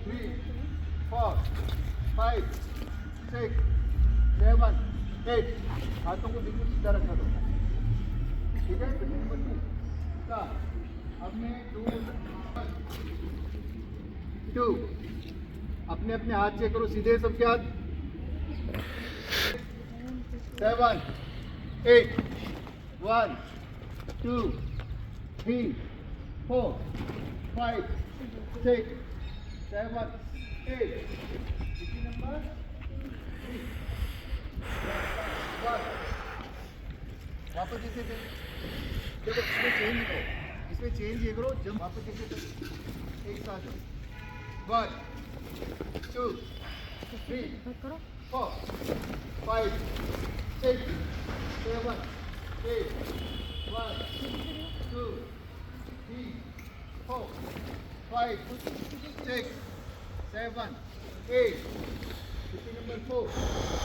3, 4, 5, 6, 7, 8. हाथों को बिल्कुल सीधा रखा दो, ठीक है। Number 2 start. अब मैं 2 अपने अपने हाथ चेक करो, सीधे सबके हाथ। 7, 8, 1, 2, 3, 4, 5, 6, 7, 8. Repeat number 3. वापस जैसे देखो, इसमें चेंज करो, इसमें चेंज ये करो, जब वापस जैसे एक साथ 1, 2, 3, 4, 5, 6, 7, 8, 1, 2, 3, 4, 5, 6, 7, 8. Number 4.